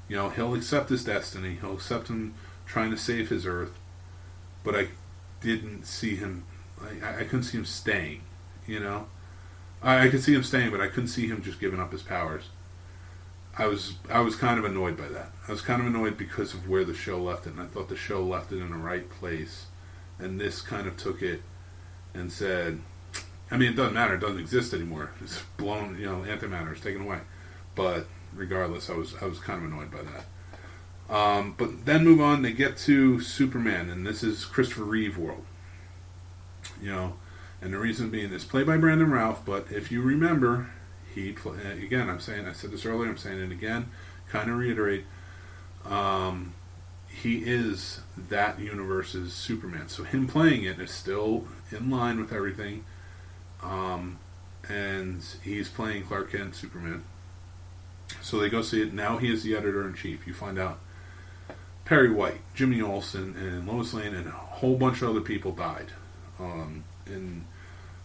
You know, he'll accept his destiny. He'll accept him trying to save his Earth. But I didn't see him. I couldn't see him staying. You know, I could see him staying, but I couldn't see him just giving up his powers. I was kind of annoyed by that. I was kind of annoyed because of where the show left it, and I thought the show left it in the right place, and this kind of took it and said, I mean, it doesn't matter, it doesn't exist anymore. It's blown, you know, antimatter is taken away. But regardless, I was kind of annoyed by that. But then move on, they get to Superman, and this is Christopher Reeve world. You know, and the reason being is played by Brandon Routh, but if you remember, again, I said this earlier, I'm saying it again, kind of reiterate, he is that universe's Superman. So him playing it is still in line with everything, and he's playing Clark Kent, Superman. So they go see it. Now he is the editor-in-chief. You find out Perry White, Jimmy Olsen, and Lois Lane, and a whole bunch of other people died. And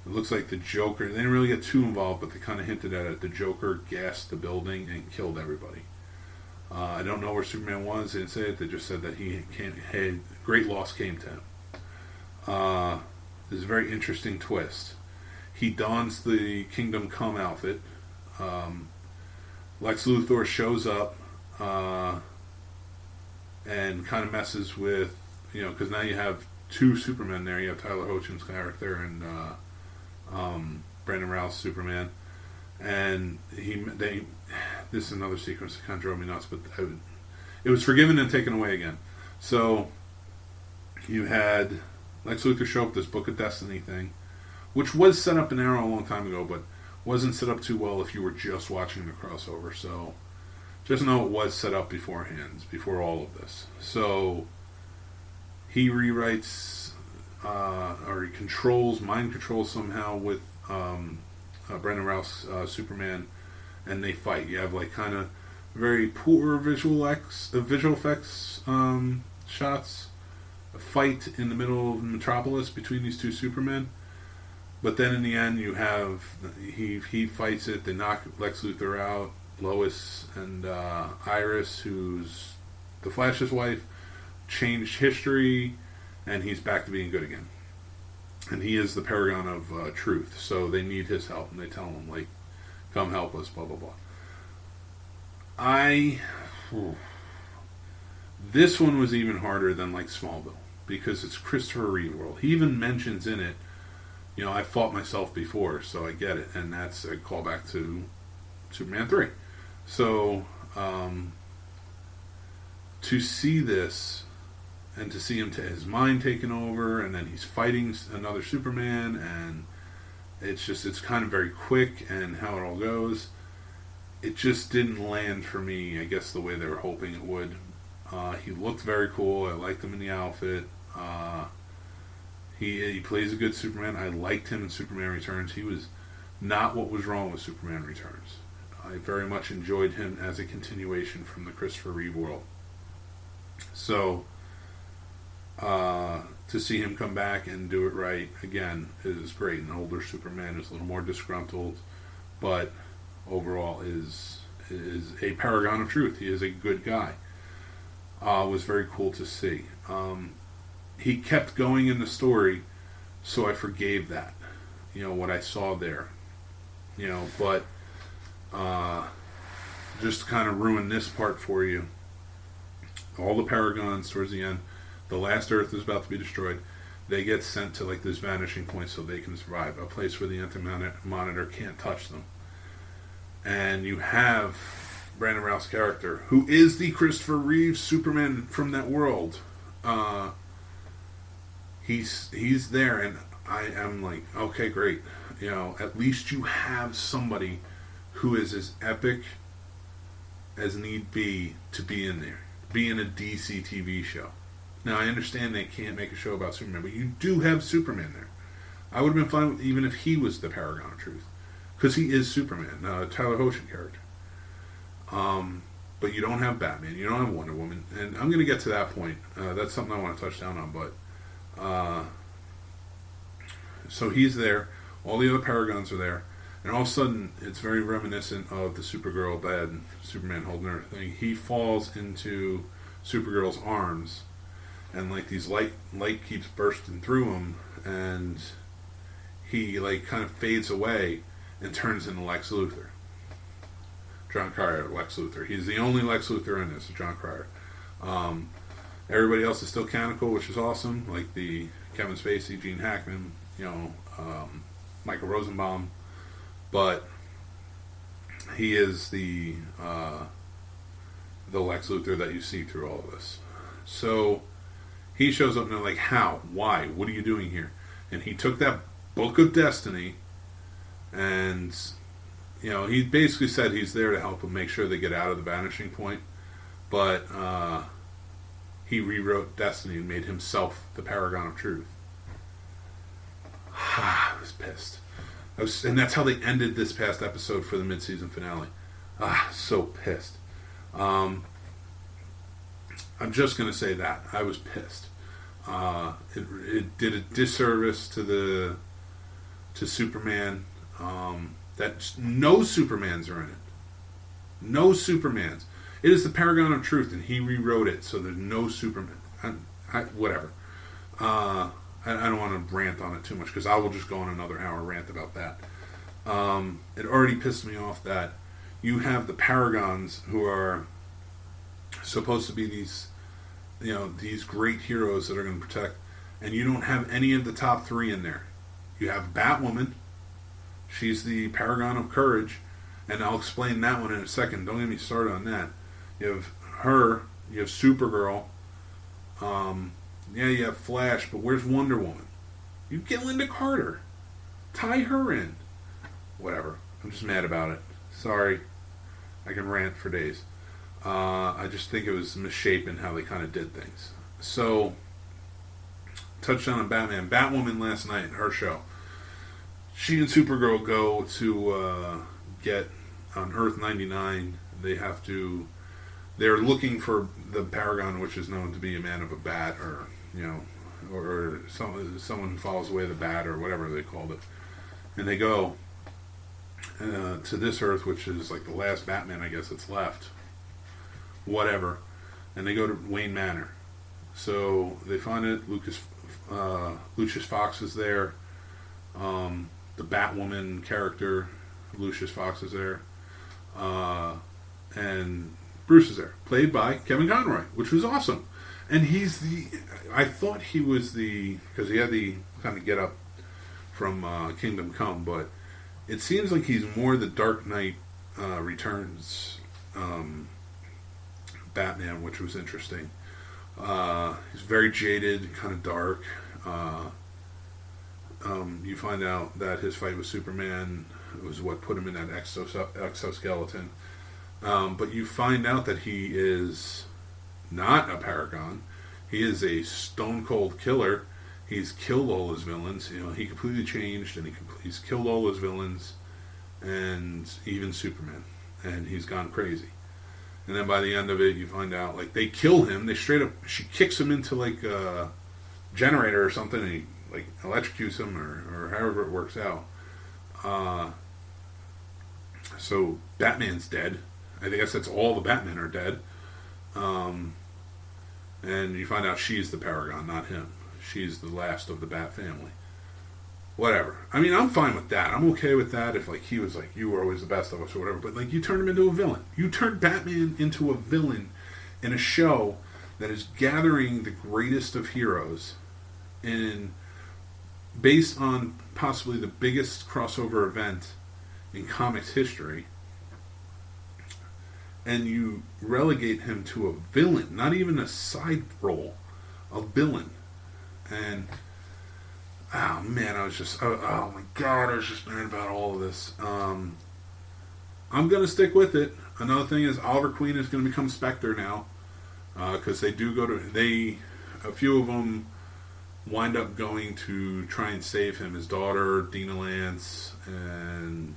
it looks like the Joker, they didn't really get too involved, but they kind of hinted at it. The Joker gassed the building and killed everybody. I don't know where Superman was. They didn't say it. They just said that great loss came to him. There's a very interesting twist. He dons the Kingdom Come outfit. Lex Luthor shows up and kind of messes with, you know, because now you have two Supermen there. You have Tyler Hoechling's character and Brandon Routh's Superman. And this is another sequence that kind of drove me nuts, but it was forgiven and taken away again. So you had Lex Luthor show up this Book of Destiny thing, which was set up in Arrow a long time ago, but wasn't set up too well if you were just watching the crossover. So just know it was set up beforehand, before all of this. So he rewrites, or he mind controls somehow with Brandon Routh's Superman, and they fight. You have like kind of very poor visual effects shots, a fight in the middle of Metropolis between these two Supermen. But then in the end, you have he fights it. They knock Lex Luthor out. Lois and Iris, who's the Flash's wife, changed history, and he's back to being good again. And he is the paragon of truth, so they need his help, and they tell him, like, come help us, blah, blah, blah. This one was even harder than, like, Smallville, because it's Christopher Reeve world. He even mentions in it, you know, I fought myself before, so I get it, and that's a callback to Superman 3. So, to see this, and to see him his mind taken over, and then he's fighting another Superman, and it's kind of very quick, and how it all goes, it just didn't land for me, I guess, the way they were hoping it would. He looked very cool. I liked him in the outfit. He plays a good Superman. I liked him in Superman Returns. He was not what was wrong with Superman Returns. I very much enjoyed him as a continuation from the Christopher Reeve world. So, to see him come back and do it right again is great. An older Superman is a little more disgruntled, but overall is a paragon of truth. He is a good guy. Was very cool to see. He kept going in the story, so I forgave that. You know, what I saw there. You know, but just to kind of ruin this part for you, all the paragons towards the end, the last Earth is about to be destroyed. they get sent to like this vanishing point so they can survive, a place where the anti-monitor can't touch them. And you have Brandon Routh's character, who is the Christopher Reeve Superman from that world. He's there, and I am like, okay, great. You know, at least you have somebody who is as epic as need be to be in there, be in a DC TV show. Now, I understand they can't make a show about Superman, but you do have Superman there. I would have been fine with, even if he was the Paragon of Truth, because he is Superman, Tyler Hoechlin character. But you don't have Batman, you don't have Wonder Woman, and I'm going to get to that point. That's something I want to touch down on, but so he's there, all the other Paragons are there, and all of a sudden it's very reminiscent of the Supergirl bed, Superman holding her thing. He falls into Supergirl's arms, and like these light keeps bursting through him, and he like kind of fades away and turns into Lex Luthor. John Cryer, Lex Luthor. He's the only Lex Luthor in this, John Cryer. Everybody else is still canonical, which is awesome, like the Kevin Spacey, Gene Hackman, Michael Rosenbaum, but he is the Lex Luthor that you see through all of this. So he shows up and they're like, how? Why? What are you doing here? And he took that Book of Destiny, and he basically said he's there to help them make sure they get out of the vanishing point, but he rewrote Destiny and made himself the Paragon of Truth. I was pissed. And that's how they ended this past episode for the mid-season finale. So pissed. I'm just going to say that. I was pissed. It did a disservice to Superman. That no Supermans are in it. No Supermans. It is the Paragon of Truth, and he rewrote it, so there's no Superman. Whatever. I don't want to rant on it too much, because I will just go on another hour rant about that. It already pissed me off that you have the Paragons, who are supposed to be these great heroes that are going to protect, and you don't have any of the top three in there. You have Batwoman. She's the Paragon of Courage, and I'll explain that one in a second. Don't get me started on that. You have her, you have Supergirl, you have Flash, but where's Wonder Woman? You get Linda Carter. Tie her in. Whatever. I'm just mad about it. Sorry. I can rant for days. I just think it was misshapen how they kind of did things. So, touchdown on Batman. Batwoman last night, her show. She and Supergirl go to get on Earth 99. They're looking for the Paragon, which is known to be a man of a bat, or someone who follows the way of the bat, or whatever they called it. And they go to this Earth, which is like the last Batman, I guess, that's left. Whatever. And they go to Wayne Manor. So they find it. Lucius Fox is there. The Batwoman character, Lucius Fox, is there. And Bruce is there, played by Kevin Conroy, which was awesome. And I thought he was because he had the kind of get up from Kingdom Come, but it seems like he's more the Dark Knight Returns Batman, which was interesting. He's very jaded, kind of dark. You find out that his fight with Superman was what put him in that exoskeleton. But you find out that he is not a Paragon. He is a stone-cold killer. He's killed all his villains. He completely changed, and he's killed all his villains, and even Superman. And he's gone crazy. And then by the end of it, you find out, like, they kill him. She kicks him into, like, a generator or something, and he, like, electrocutes him, or however it works out. So Batman's dead. I guess that's all the Batmen are dead. And you find out she's the Paragon, not him. She's the last of the Bat family. Whatever. I mean, I'm fine with that. I'm okay with that if, like, he was like, you were always the best of us or whatever. But, like, you turned him into a villain. You turned Batman into a villain in a show that is gathering the greatest of heroes in based on possibly the biggest crossover event in comics history, and you relegate him to a villain, not even a side role, a villain. And oh man, I was just oh my god, I was just mad about all of this. I'm gonna stick with it. Another thing is Oliver Queen is gonna become Spectre now, because they do go to a few of them wind up going to try and save him. His daughter, Dina Lance, and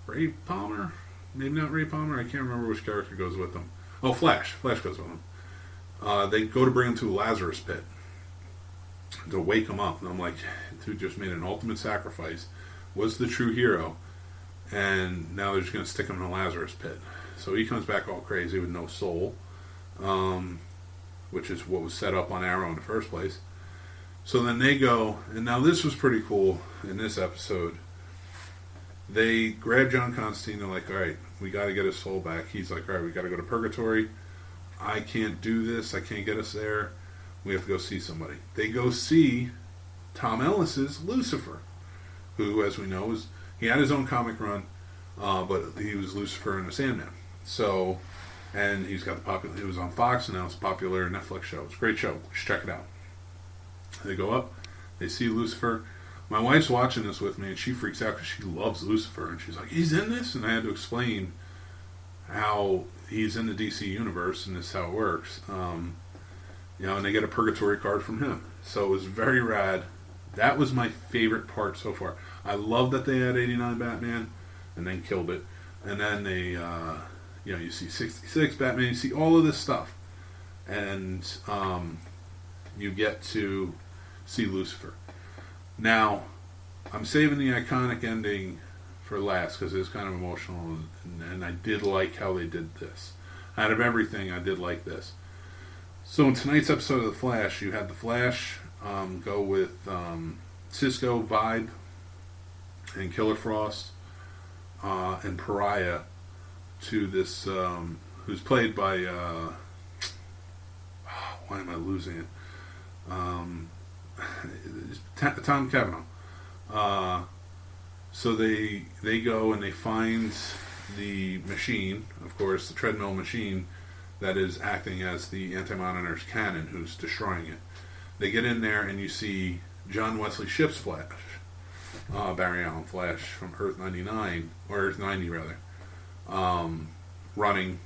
Ray Palmer. Maybe not Ray Palmer. I can't remember which character goes with them. Oh, Flash. Flash goes with them. They go to bring him to a Lazarus pit to wake him up. And I'm like, dude just made an ultimate sacrifice. Was the true hero. And now they're just going to stick him in a Lazarus pit. So he comes back all crazy with no soul. Which is what was set up on Arrow in the first place. So then they go, and now this was pretty cool in this episode. They grab John Constantine. They're like, all right, we got to get his soul back. He's like, all right, we got to go to Purgatory. I can't do this. I can't get us there. We have to go see somebody. They go see Tom Ellis's Lucifer, who, as we know, he had his own comic run, but he was Lucifer in the Sandman. So, and he's got he was on Fox, and now it's a popular Netflix show. It's a great show. Just check it out. They go up. They see Lucifer. My wife's watching this with me, and she freaks out because she loves Lucifer. And she's like, he's in this? And I had to explain how he's in the DC universe, and this is how it works. And they get a Purgatory card from him. So it was very rad. That was my favorite part so far. I love that they had 89 Batman, and then killed it. And then they, you see 66 Batman, you see all of this stuff. And you get to see Lucifer. Now, I'm saving the iconic ending for last because it's kind of emotional, and I did like how they did this. Out of everything, I did like this. So in tonight's episode of The Flash, you had The Flash go with Cisco, Vibe, and Killer Frost, and Pariah to this, who's played by, why am I losing it? Tom Cavanaugh. So they go and they find the machine, of course, the treadmill machine that is acting as the Anti-Monitor's cannon, who's destroying it. They get in there and you see John Wesley Shipp's Flash, Barry Allen Flash from Earth 99, or Earth 90 rather, running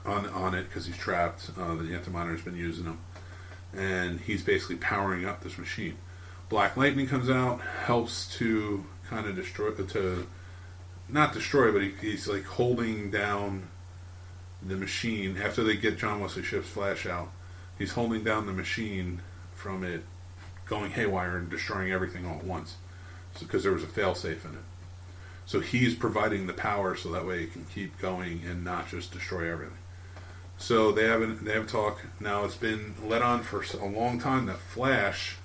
on it because he's trapped. The Anti-Monitor's been using him. And he's basically powering up this machine. Black Lightning comes out, helps to kind of not destroy, but he's like holding down the machine. After they get John Wesley Shipp's Flash out, he's holding down the machine from it going haywire and destroying everything all at once. Because there was a failsafe in it. So he's providing the power so that way it can keep going and not just destroy everything. So they have a talk. Now it's been let on for a long time that Flash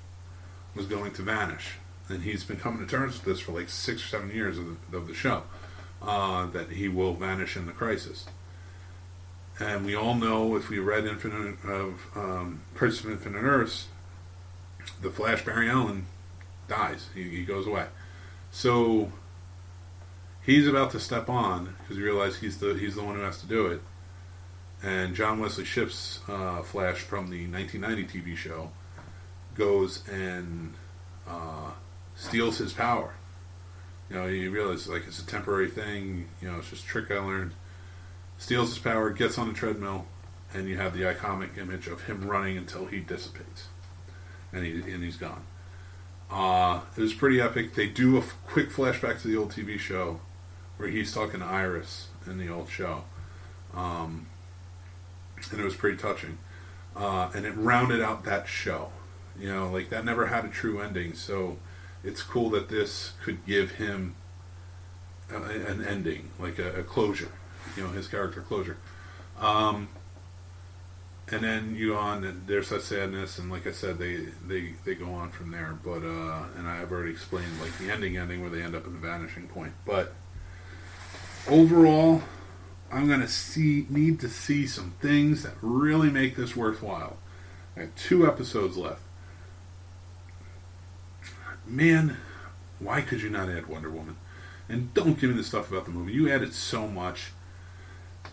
was going to vanish, and he's been coming to terms with this for like 6 or 7 years of the show, that he will vanish in the Crisis. And we all know, if we read Crisis of Infinite Earths, the Flash Barry Allen dies. He goes away. So he's about to step on because he realizes he's the one who has to do it. And John Wesley Shipp's Flash from the 1990 TV show goes and steals his power. He realizes like it's a temporary thing. It's just a trick I learned. Steals his power, gets on the treadmill, and you have the iconic image of him running until he dissipates, and he's gone. It was pretty epic. They do a quick flashback to the old TV show where he's talking to Iris in the old show. And it was pretty touching. And it rounded out that show. Like that never had a true ending, so it's cool that this could give him an ending, like a closure. His character closure. And then you go on, and there's that sadness, and like I said, they go on from there. But and I've already explained like the ending where they end up at the vanishing point. But overall, I'm gonna need to see some things that really make this worthwhile. I have 2 episodes left. Man, why could you not add Wonder Woman? And don't give me the stuff about the movie. You added so much.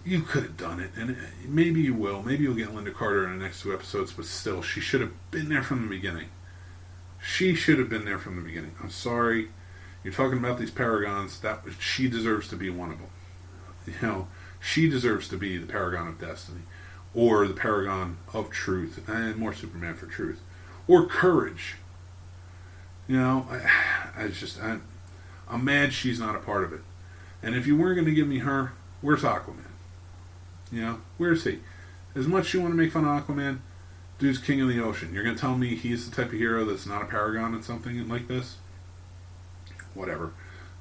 You could have done it, and maybe you will. Maybe you'll get Linda Carter in the next 2 episodes, but still, she should have been there from the beginning. She should have been there from the beginning. I'm sorry. You're talking about these paragons. She deserves to be one of them. You know, she deserves to be the paragon of destiny, or the paragon of truth, and more Superman for truth, or courage. You know, I'm mad she's not a part of it. And if you weren't going to give me her, where's Aquaman? You know, where's he? As much as you want to make fun of Aquaman, dude's king of the ocean. You're going to tell me he's the type of hero that's not a paragon in something like this? Whatever.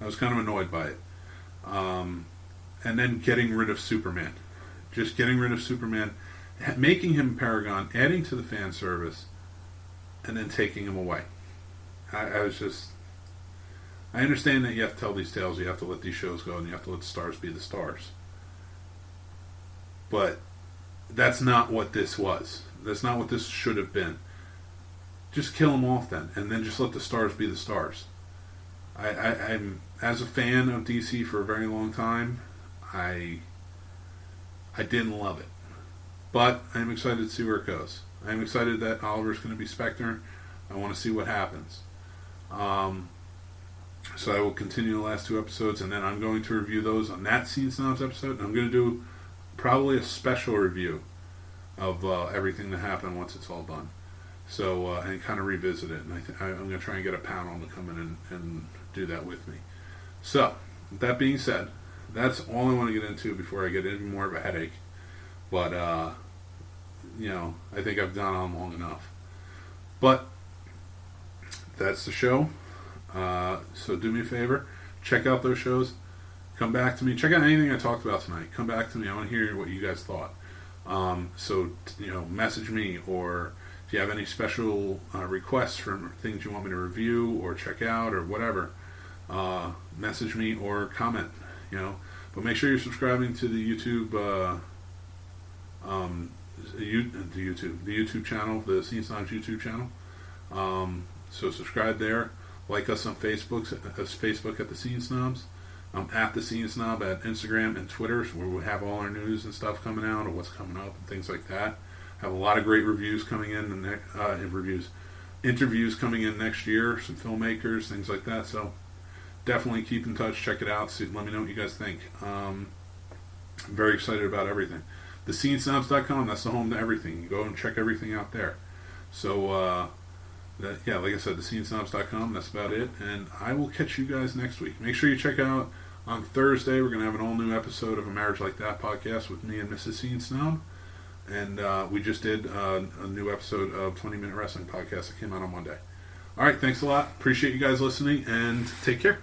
I was kind of annoyed by it. And then getting rid of Superman. Just getting rid of Superman, making him a paragon, adding to the fan service, and then taking him away. I was just... I understand that you have to tell these tales, you have to let these shows go, and you have to let the stars be the stars. But that's not what this was. That's not what this should have been. Just kill them off then, and then just let the stars be the stars. I'm as a fan of DC for a very long time, I didn't love it. But I'm excited to see where it goes. I'm excited that Oliver's going to be Spectre. I want to see what happens. So I will continue the last 2 episodes, and then I'm going to review those on that Scene Snobs episode. And I'm going to do probably a special review of everything that happened once it's all done. So, and kind of revisit it. And I'm going to try and get a panel to come in and do that with me. So, with that being said, that's all I want to get into before I get even more of a headache. But, you know, I think I've gone on long enough. But, that's the show. So do me a favor, check out those shows, come back to me, check out anything I talked about tonight, come back to me, I want to hear what you guys thought. So, you know, message me, or if you have any special requests for things you want me to review or check out or whatever, message me or comment, you know. But make sure you're subscribing to the YouTube the YouTube channel, the Scene Snobs YouTube channel. So subscribe there. Like us on Facebook at the Scene Snobs. At the Scene Snob at Instagram and Twitter, where we have all our news and stuff coming out, or what's coming up and things like that. Have a lot of great reviews coming in, and interviews coming in next year. Some filmmakers, things like that. So definitely keep in touch. Check it out. Let me know what you guys think. I'm very excited about everything. TheSceneSnobs.com. That's the home to everything. You go and check everything out there. So. Like I said, TheSceneSnobs.com, that's about it, and I will catch you guys next week. Make sure you check out, on Thursday, we're going to have an all-new episode of A Marriage Like That podcast with me and Mrs. Scene Snob, and we just did a new episode of 20 Minute Wrestling podcast that came out on Monday. Alright, thanks a lot, appreciate you guys listening, and take care.